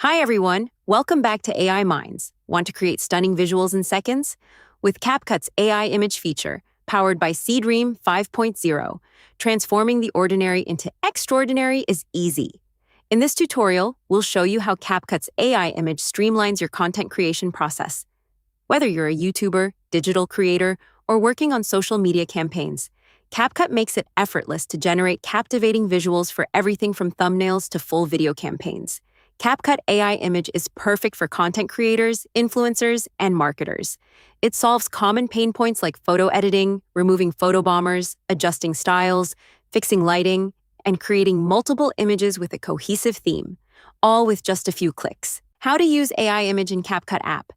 Hi everyone, welcome back to AI Minds. Want to create stunning visuals in seconds? With CapCut's AI Image feature, powered by Seedream 5.0, transforming the ordinary into extraordinary is easy. In this tutorial, we'll show you how CapCut's AI Image streamlines your content creation process. Whether you're a YouTuber, digital creator, or working on social media campaigns, CapCut makes it effortless to generate captivating visuals for everything from thumbnails to full video campaigns. CapCut AI Image is perfect for content creators, influencers, and marketers. It solves common pain points like photo editing, removing photo bombers, adjusting styles, fixing lighting, and creating multiple images with a cohesive theme, all with just a few clicks. How to use AI Image in CapCut app.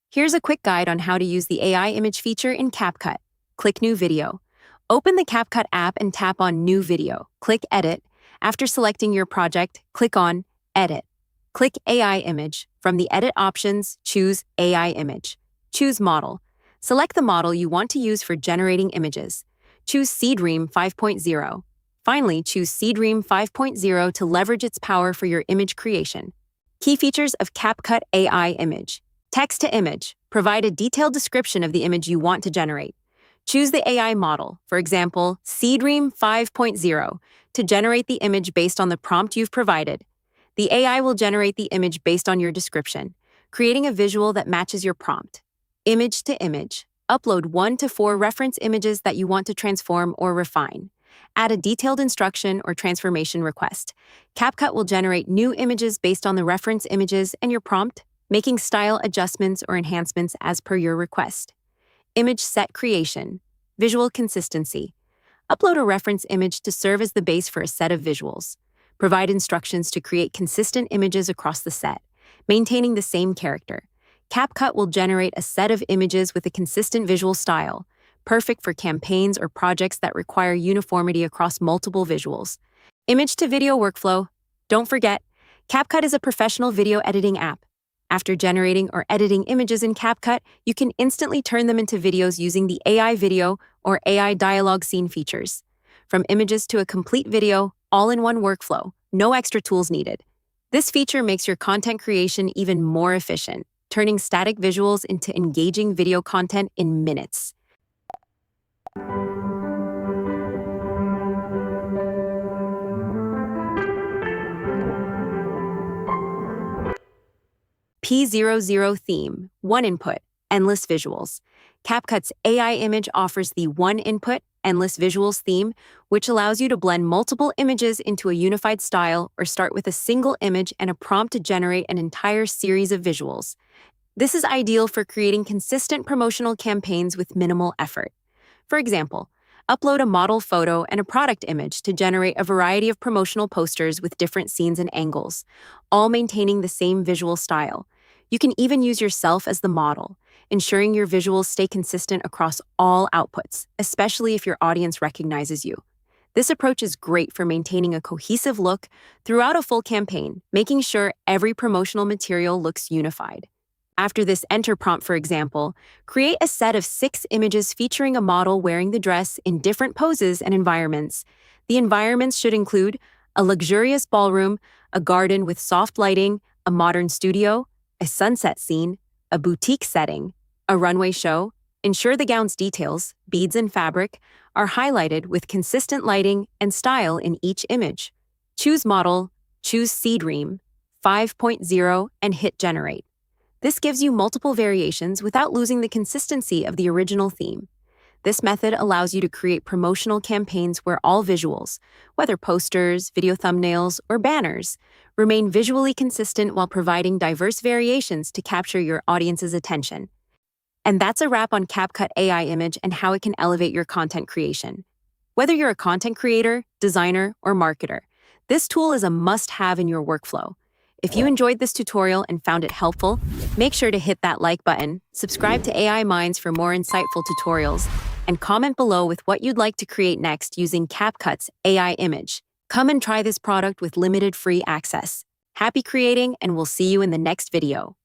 Here's a quick guide on how to use the AI Image feature in CapCut. Click New Video. Open the CapCut app and tap on New Video. Click Edit. After selecting your project, click on Edit. Click AI Image. From the Edit options, choose AI Image. Choose Model. Select the model you want to use for generating images. Choose Seedream 5.0. Finally, choose Seedream 5.0 to leverage its power for your image creation. Key features of CapCut AI Image. Text to image. Provide a detailed description of the image you want to generate. Choose the AI model, for example, Seedream 5.0, to generate the image based on the prompt you've provided. The AI will generate the image based on your description, creating a visual that matches your prompt. Image to image. Upload 1 to 4 reference images that you want to transform or refine. Add a detailed instruction or transformation request. CapCut will generate new images based on the reference images and your prompt, making style adjustments or enhancements as per your request. Image set creation. Visual consistency. Upload a reference image to serve as the base for a set of visuals. Provide instructions to create consistent images across the set, maintaining the same character. CapCut will generate a set of images with a consistent visual style, perfect for campaigns or projects that require uniformity across multiple visuals. Image to video workflow. Don't forget, CapCut is a professional video editing app. After generating or editing images in CapCut, you can instantly turn them into videos using the AI video or AI dialogue scene features. From images to a complete video, all in one workflow, no extra tools needed. This feature makes your content creation even more efficient, turning static visuals into engaging video content in minutes. P00 theme, one input, endless visuals. CapCut's AI Image offers the one input, endless visuals theme, which allows you to blend multiple images into a unified style or start with a single image and a prompt to generate an entire series of visuals. This is ideal for creating consistent promotional campaigns with minimal effort. For example, upload a model photo and a product image to generate a variety of promotional posters with different scenes and angles, all maintaining the same visual style. You can even use yourself as the model, ensuring your visuals stay consistent across all outputs, especially if your audience recognizes you. This approach is great for maintaining a cohesive look throughout a full campaign, making sure every promotional material looks unified. After this enter prompt, for example, create a set of 6 images featuring a model wearing the dress in different poses and environments. The environments should include a luxurious ballroom, a garden with soft lighting, a modern studio, a sunset scene, a boutique setting, a runway show. Ensure the gown's details, beads and fabric, are highlighted with consistent lighting and style in each image. Choose model, choose Seedream 5.0, and hit generate. This gives you multiple variations without losing the consistency of the original theme. This method allows you to create promotional campaigns where all visuals, whether posters, video thumbnails, or banners, remain visually consistent while providing diverse variations to capture your audience's attention. And that's a wrap on CapCut AI Image and how it can elevate your content creation. Whether you're a content creator, designer, or marketer, this tool is a must-have in your workflow. If you enjoyed this tutorial and found it helpful, make sure to hit that like button, subscribe to AI Minds for more insightful tutorials, and comment below with what you'd like to create next using CapCut's AI Image. Come and try this product with limited free access. Happy creating, and we'll see you in the next video.